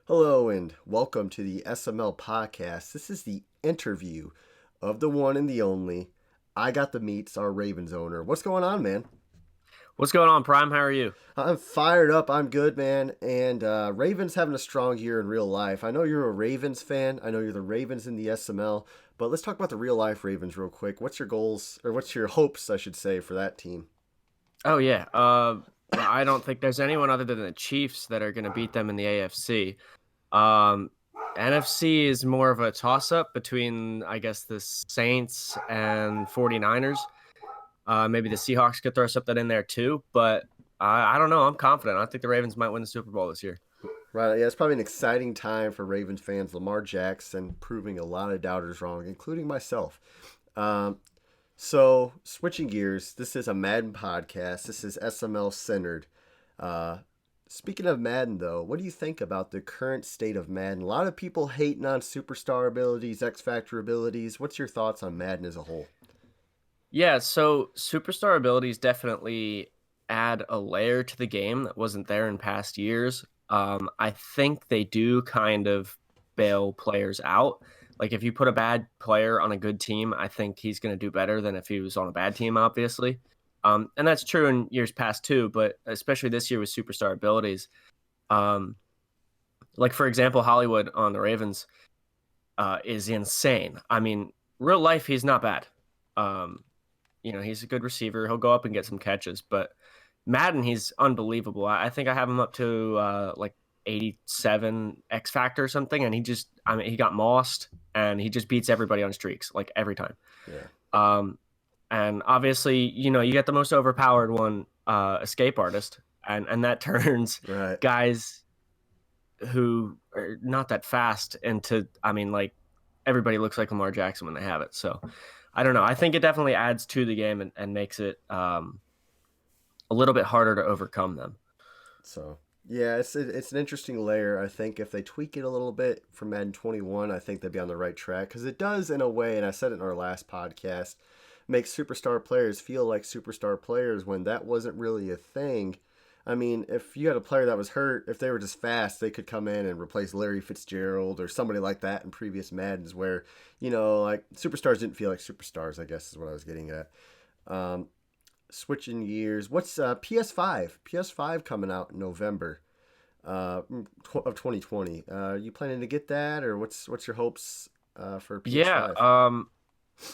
Hello and welcome to the SML podcast. This is the interview of the one and the only. I got the meets, our Ravens owner. What's going on, man? What's going on, Prime? How are you? I'm fired up. I'm good, man. And Ravens having a strong year in real life. I know you're a Ravens fan. I know you're the Ravens in the SML. But let's talk about the real life Ravens real quick. What's your goals, or what's your hopes, I should say, for that team? Oh yeah. I don't think there's anyone other than the Chiefs that are going to beat them in the AFC. Um, NFC is more of a toss-up between, I guess, the Saints and 49ers. Maybe the Seahawks could throw something in there too, but I don't know. I'm confident. I think the Ravens might win the Super Bowl this year. Right, yeah, it's probably an exciting time for Ravens fans. Lamar Jackson proving a lot of doubters wrong, including myself. Um, So, switching gears, this is a Madden podcast. This is SML centered. Uh, Speaking of Madden, though, what do you think about the current state of Madden? A lot of people hating on superstar abilities, X Factor abilities. What's your thoughts on Madden as a whole? Yeah, so superstar abilities definitely add a layer to the game that wasn't there in past years. I think they do kind of bail players out. Like if you put a bad player on a good team, I think he's going to do better than if he was on a bad team, obviously. And that's true in years past too, but especially this year with superstar abilities. Um, like for example, Hollywood on the Ravens is insane. I mean, real life, he's not bad. Um, he's a good receiver. He'll go up and get some catches. But Madden, he's unbelievable. I think I have him up to like 87 X Factor or something. And I mean, he got mossed and he just beats everybody on streaks, like every time. Yeah, Um, and obviously, you get the most overpowered one, escape artist. And that turns right. guys who are not that fast into, I mean, like everybody looks like Lamar Jackson when they have it. So I don't know. I think it definitely adds to the game and makes it a little bit harder to overcome them. So, yeah, it's an interesting layer. I think if they tweak it a little bit for Madden 21, I think they'd be on the right track because it does, in a way, and I said it in our last podcast, make superstar players feel like superstar players when that wasn't really a thing. I mean, if you had a player that was hurt, if they were just fast, they could come in and replace Larry Fitzgerald or somebody like that in previous Maddens where, like superstars didn't feel like superstars, I guess is what I was getting at. Um, Switching years, what's PS5? PS5 coming out in November of 2020. You planning to get that, or what's your hopes for Yeah. PS5?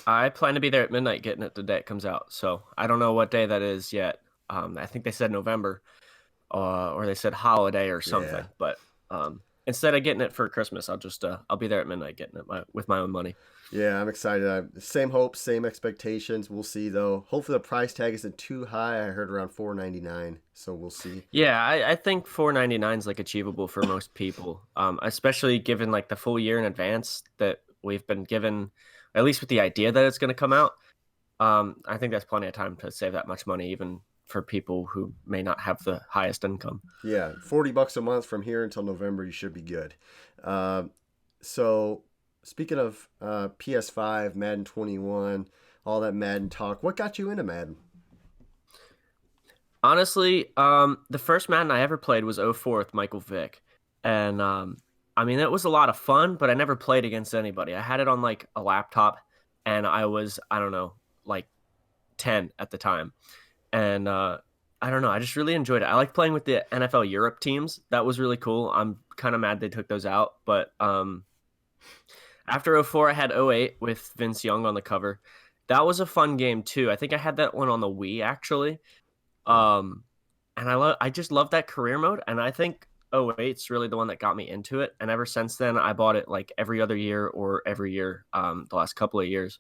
I plan to be there at midnight getting it the day it comes out. So I don't know what day that is yet. I think they said November, or they said holiday or Yeah, something. But instead of getting it for Christmas, I'll be there at midnight getting it with my own money. yeah, I'm excited. Same hopes, same expectations. We'll see though. Hopefully the price tag isn't too high. I heard around 4.99, so we'll see. Yeah, I think 4.99 is like achievable for most people, especially given like the full year in advance that we've been given, at least with the idea that it's going to come out. I think that's plenty of time to save that much money, even for people who may not have the highest income. Yeah, $40 a month from here until November. You should be good. Uh, so, speaking of PS5, Madden 21, all that Madden talk, what got you into Madden? Honestly, the first Madden I ever played was '04 with Michael Vick, and I mean it was a lot of fun, but I never played against anybody. I had it on like a laptop, and I don't know, like 10 at the time. And I don't know, I just really enjoyed it. I like playing with the NFL Europe teams. That was really cool. I'm kind of mad they took those out, but after '04, I had '08 with Vince Young on the cover. That was a fun game too. I think I had that one on the Wii actually. Um, and I just love that career mode, and I think '08's really the one that got me into it. And ever since then, I bought it like every other year or every year, the last couple of years.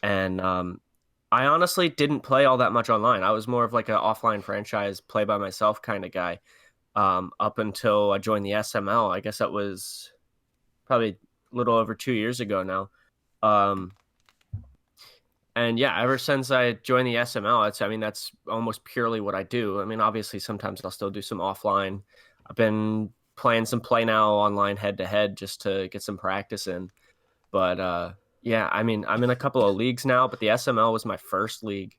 And I honestly didn't play all that much online. I was more of like an offline franchise, play by myself kind of guy. Up until I joined the SML. I guess that was probably a little over 2 years ago now. Um, and yeah, ever since I joined the SML, I mean, that's almost purely what I do. I mean, obviously, sometimes I'll still do some offline. I've been playing some play now online head to head just to get some practice in. But yeah, I mean, I'm in a couple of leagues now, but the SML was my first league,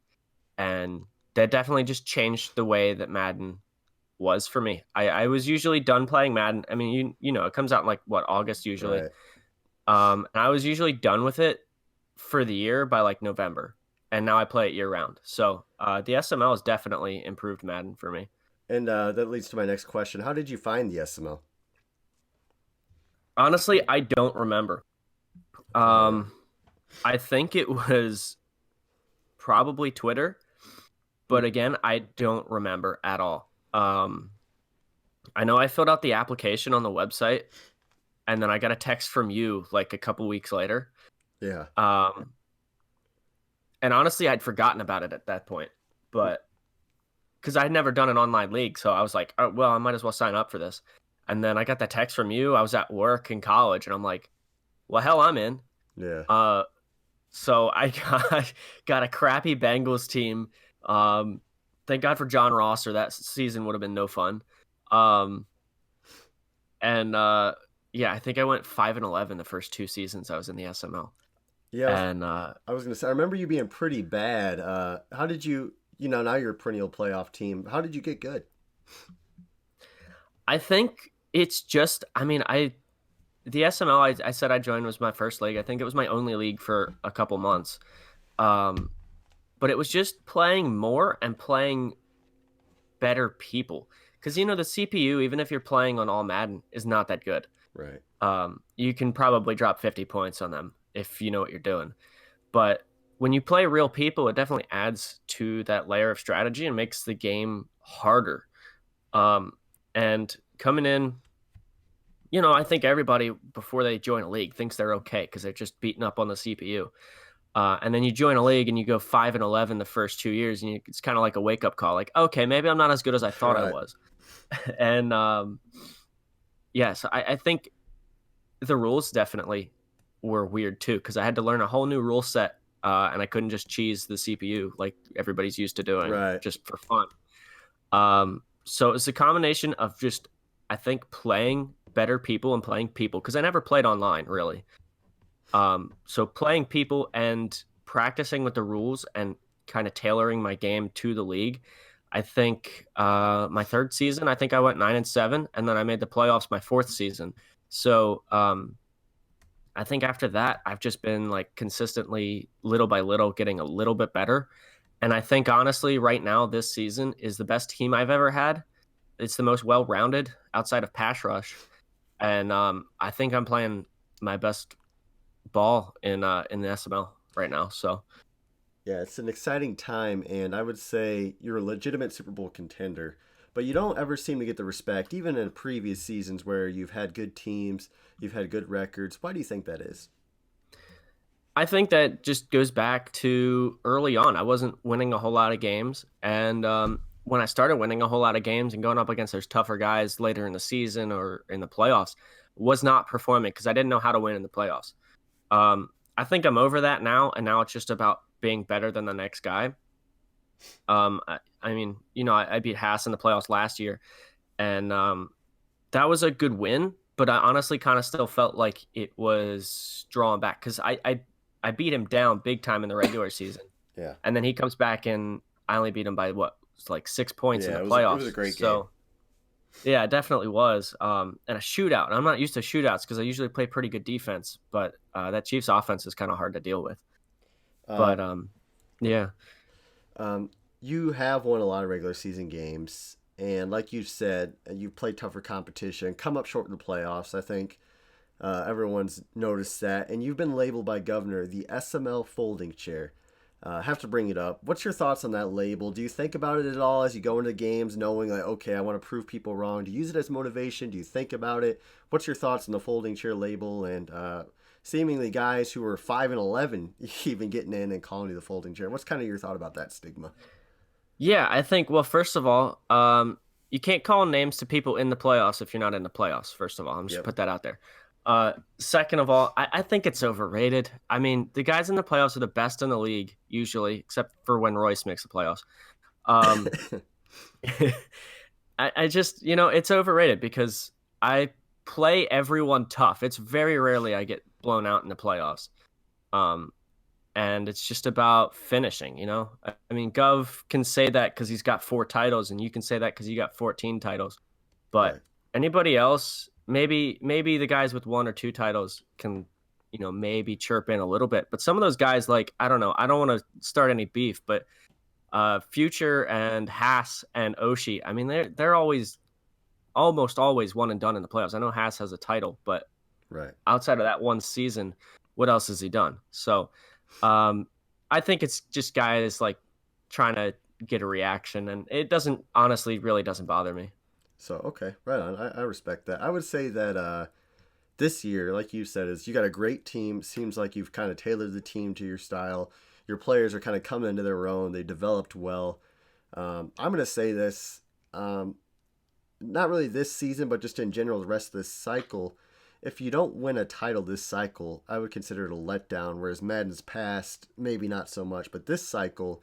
and that definitely just changed the way that Madden was for me. I was usually done playing Madden. I mean, you know, it comes out in like what, August usually. Right. And I was usually done with it for the year by like November, and now I play it year round. So the SML has definitely improved Madden for me. And that leads to my next question. How did you find the SML? Honestly, I don't remember. Oh, yeah. Um, I think it was probably Twitter, but again, I don't remember at all. I know I filled out the application on the website, and then I got a text from you like a couple weeks later. Yeah. Um, and honestly, I'd forgotten about it at that point, but because I'd never done an online league, so I was like, oh, well, I might as well sign up for this. And then I got that text from you. I was at work in college, and I'm like, well, hell, I'm in. Yeah. Uh, so I got a crappy Bengals team. Um, thank God for John Ross, or that season would have been no fun. Um, and yeah, I think I went 5-11 the first two seasons I was in the SML. Yeah. And I was gonna say. I remember you being pretty bad. How did you? You know, now you're a perennial playoff team. How did you get good? I think it's just, I mean, the SML I said I joined was my first league. I think it was my only league for a couple months. Um, but it was just playing more and playing better people. Because, you know, the CPU, even if you're playing on all Madden, is not that good. Right. You can probably drop 50 points on them if you know what you're doing. But when you play real people, it definitely adds to that layer of strategy and makes the game harder. Um, and coming in, you know, I think everybody before they join a league thinks they're okay because they're just beating up on the CPU. And then you join a league and you go 5-11 the first 2 years, and it's kind of like a wake up call. Like, okay, maybe I'm not as good as I thought I Right. was. And yeah, so I think the rules definitely were weird too because I had to learn a whole new rule set, and I couldn't just cheese the CPU like everybody's used to doing Right. just for fun. So it's a combination of just, I think, playing better people and playing people because I never played online really. So playing people and practicing with the rules and kind of tailoring my game to the league. I think my third season, I think I went 9-7, and then I made the playoffs my fourth season. So I think after that, I've just been like consistently, little by little, getting a little bit better. And I think honestly, right now, this season is the best team I've ever had. It's the most well-rounded outside of pass rush, and I think I'm playing my best ball in the SML right now. So Yeah, it's an exciting time, and I would say you're a legitimate Super Bowl contender. But you don't ever seem to get the respect, even in previous seasons where you've had good teams, you've had good records. Why do you think that is? I think that just goes back to early on. I wasn't winning a whole lot of games, and when I started winning a whole lot of games and going up against those tougher guys later in the season or in the playoffs, was not performing because I didn't know how to win in the playoffs. I think I'm over that now, and now it's just about being better than the next guy. I mean, you know, I beat Haas in the playoffs last year, and that was a good win. But I honestly kind of still felt like it was drawn back because I beat him down big time in the regular season, Yeah. and then he comes back and I only beat him by what, it's like 6 points in Yeah, the it was a playoffs. great game. So yeah, it definitely was. And a shootout. And I'm not used to shootouts because I usually play pretty good defense, but that Chiefs offense is kind of hard to deal with. Uh, But yeah. um, you have won a lot of regular season games, and like you said, you've played tougher competition, come up short in the playoffs. I think everyone's noticed that, and you've been labeled by Governor the SML folding chair. Have to bring it up. What's your thoughts on that label? Do you think about it at all as you go into games, knowing like, okay, I want to prove people wrong? Do you use it as motivation? Do you think about it? What's your thoughts on the folding chair label and seemingly guys who are 5-11 even getting in and calling you the folding chair? What's kind of your thought about that stigma? Yeah, I think, well, first of all, you can't call names to people in the playoffs if you're not in the playoffs, first of all. I'm just Yep. put that out there. Second of all, I think it's overrated. I mean, the guys in the playoffs are the best in the league, usually, except for when Royce makes the playoffs. Um, I just, you know, it's overrated because I play everyone tough. It's very rarely I get blown out in the playoffs. Um, and it's just about finishing. I mean, Gov can say that because he's got 4 titles, and you can say that because you got 14 titles. But Right. anybody else, maybe the guys with 1 or 2 titles can, maybe chirp in a little bit. But some of those guys, like, I don't know, I don't want to start any beef, but Future and Haas and Oshi, I mean, they're almost always one and done in the playoffs. I know Haas has a title, but Right. outside of that one season, what else has he done? So, um, I think it's just guys like trying to get a reaction, and it doesn't honestly really doesn't bother me. So okay, right on. I respect that. I would say that this year, like you said, is you got a great team. Seems like you've kind of tailored the team to your style. Your players are kind of coming into their own. They developed well. I'm going to say this, not really this season, but just in general, the rest of this cycle. If you don't win a title this cycle, I would consider it a letdown. Whereas Madden's past, maybe not so much, but this cycle,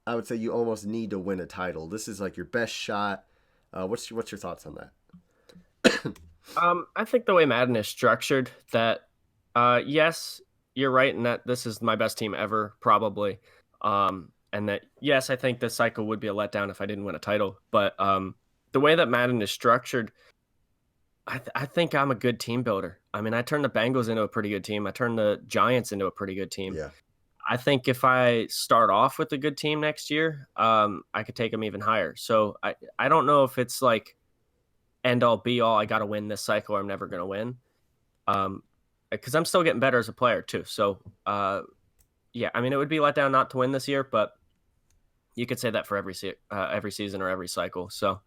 I would say you almost need to win a title. This is like your best shot. What's your thoughts on that? I think the way Madden is structured, that yes, you're right in that this is my best team ever, probably. And that yes, I think this cycle would be a letdown if I didn't win a title. But the way that Madden is structured, I think I'm a good team builder. I mean, I turned the Bengals into a pretty good team. I turned the Giants into a pretty good team. Yeah. I think if I start off with a good team next year, I could take them even higher. So I don't know if it's like end all be all. I got to win this cycle, or I'm never going to win. Because I'm still getting better as a player too. So yeah, I mean, it would be let down not to win this year, but you could say that for every season or every cycle. So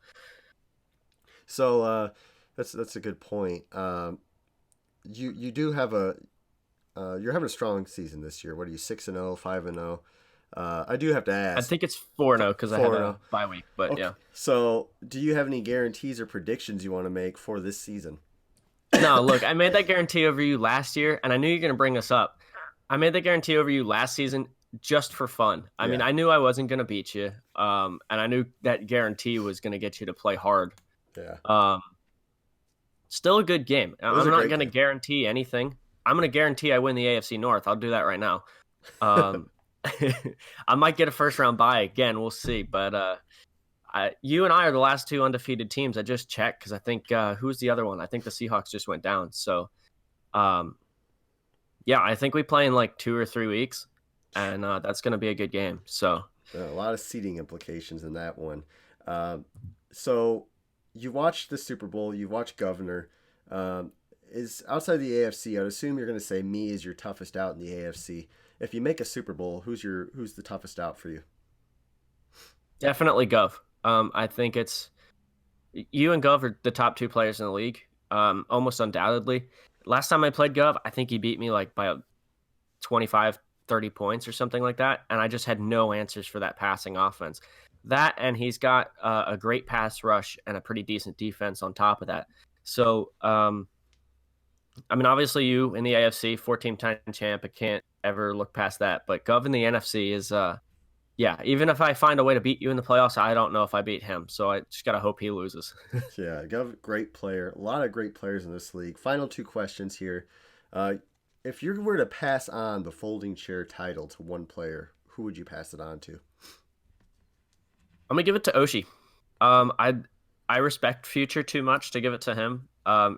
So that's a good point. You do have a you're having a strong season this year. What are you, 6-0, 5-0? I do have to I ask. think it's 4-0 because I had 4-0. a bye week. But Okay. yeah, So do you have any guarantees or predictions you want to make for this season? no, look, I made that guarantee over you last year, and I knew you're going to bring this up. I made that guarantee over you last season just for fun. I mean, Yeah. I knew I wasn't going to beat you, and I knew that guarantee was going to get you to play hard. Yeah. Um, Still a good game. It was I'm a not great going to game. guarantee anything. I'm going to guarantee I win the AFC North. I'll do that right now. Um, I might get a first round bye again. We'll see. But you and I are the last 2 undefeated teams. I just checked because I think who's the other one? I think the Seahawks just went down. So um, yeah, I think we play in like 2 or 3 weeks, and that's going to be a good game. So A lot of seating implications in that one. Um, so you watched the Super Bowl. You watched Governor. Is outside the AFC? I'd assume you're going to say me is your toughest out in the AFC. If you make a Super Bowl, who's the toughest out for you? definitely Gov. I think it's you and Gov are the top 2 players in the league, almost undoubtedly. Last time I played Gov, I think he beat me like by 25, 30 points or something like that. And I just had no answers for that passing offense. That, and he's got a great pass rush and a pretty decent defense on top of that. So, I mean, obviously, you in the AFC, 14-time champ, I can't ever look past that. But Gov in the NFC is, yeah, even if I find a way to beat you in the playoffs, I don't know if I beat him. So I just got to hope he loses. Yeah, Gov, great player. A lot of great players in this league. Final 2 questions here. Uh, if you were to pass on the folding chair title to one player, who would you pass it on to? I'm gonna give it to Oshi. I respect Future too much to give it to him,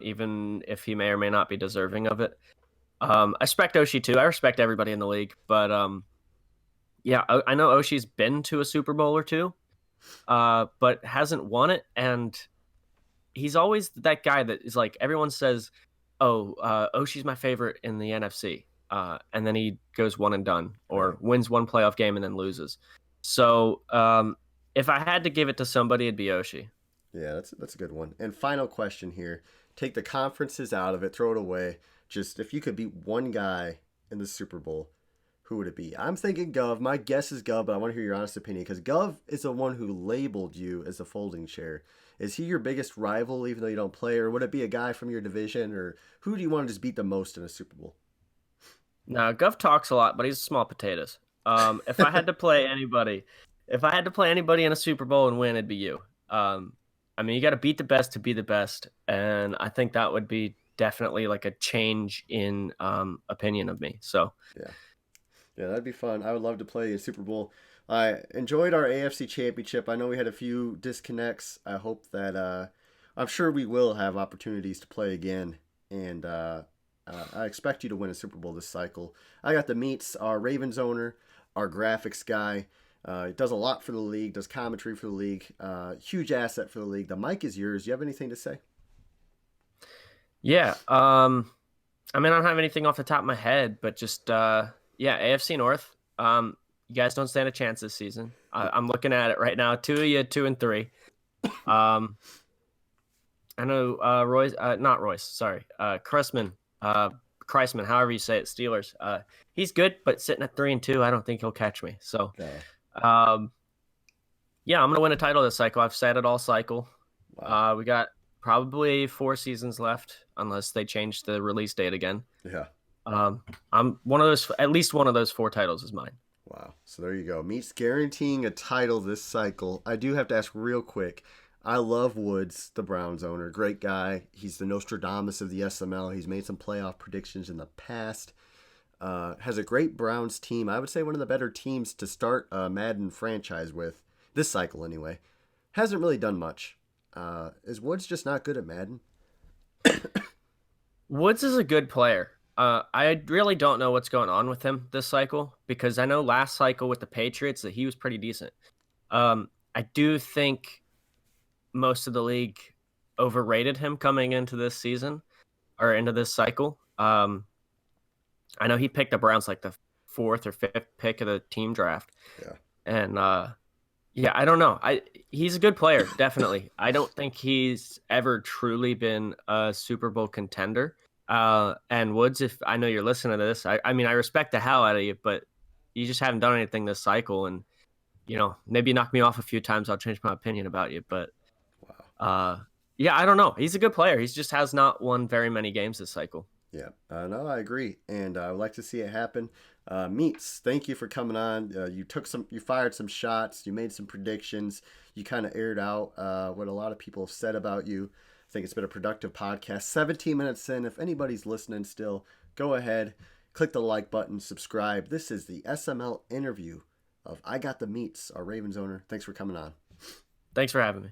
even if he may or may not be deserving of it. I respect Oshi too. I respect everybody in the league, but yeah, I know Oshi's been to a Super Bowl or two, but hasn't won it, and he's always that guy that is like everyone says, "Oh, Oshi's my favorite in the NFC," and then he goes one and done, Right. or wins one playoff game and then loses. So, if I had to give it to somebody, it'd be Oshi. Yeah, that's a good one. And final question here. Take the conferences out of it, throw it away. Just if you could beat one guy in the Super Bowl, who would it be? I'm thinking Gov. My guess is Gov, but I want to hear your honest opinion because Gov is the one who labeled you as a folding chair. Is he your biggest rival, even though you don't play, or would it be a guy from your division, or who do you want to just beat the most in a Super Bowl? Now, Gov talks a lot, but he's small potatoes. If I had to play anybody, if I had to play anybody in a Super Bowl and win, it'd be you. I mean, you got to beat the best to be the best, and I think that would be definitely like a change in opinion of me. So, Yeah. Yeah, that'd be fun. I would love to play a Super Bowl. I enjoyed our AFC Championship. I know we had a few disconnects. I hope that I'm sure we will have opportunities to play again, and I expect you to win a Super Bowl this cycle. I got the meets. Our Ravens owner, our graphics guy, does a lot for the league. Does commentary for the league. Huge asset for the league. The mic is yours. You have anything to say? Yeah. I mean, I don't have anything off the top of my head, but just yeah, AFC North. You guys don't stand a chance this season. I'm looking at it right now. Two of you, 2-3. Um, I know Royce, not Royce, sorry, Cressman, Kreisman, however you say it, Steelers. He's good, but sitting at 3-2, I don't think he'll catch me. So, Oh, um, yeah, I'm gonna win a title this cycle. I've said it all cycle. wow. We got probably 4 seasons left, unless they change the release date again. Yeah. Um, I'm one of those. At least one of those 4 titles is mine. Wow. So there you go. Meets guaranteeing a title this cycle. I do have to ask real quick. I love Woods, the Browns owner. Great guy. He's the Nostradamus of the SML. He's made some playoff predictions in the past. Has a great Browns team. I would say one of the better teams to start a Madden franchise with. This cycle, anyway. Hasn't really done much. Is Woods just not good at Madden? Woods is a good player. I really don't know what's going on with him this cycle because I know last cycle with the Patriots that he was pretty decent. I do think most of the league overrated him coming into this season or into this cycle. I know he picked the Browns like the fourth or fifth pick of the team draft, Yeah. and yeah, I don't know. He's a good player, definitely. I don't think he's ever truly been a Super Bowl contender. And Woods, if I know you're listening to this, I mean I respect the hell out of you, but you just haven't done anything this cycle, and maybe knock me off a few times, I'll change my opinion about you. But Wow. uh, yeah, I don't know. He's a good player. He just has not won very many games this cycle. Yeah, no, I agree, and I would like to see it happen. Meats, thank you for coming on. You fired some shots, you made some predictions, you kind of aired out what a lot of people have said about you. I think it's been a productive podcast. 17 minutes in. If anybody's listening still, go ahead, click the like button, subscribe. This is the SML interview of I Got the Meats, our Ravens owner. Thanks for coming on. Thanks for having me.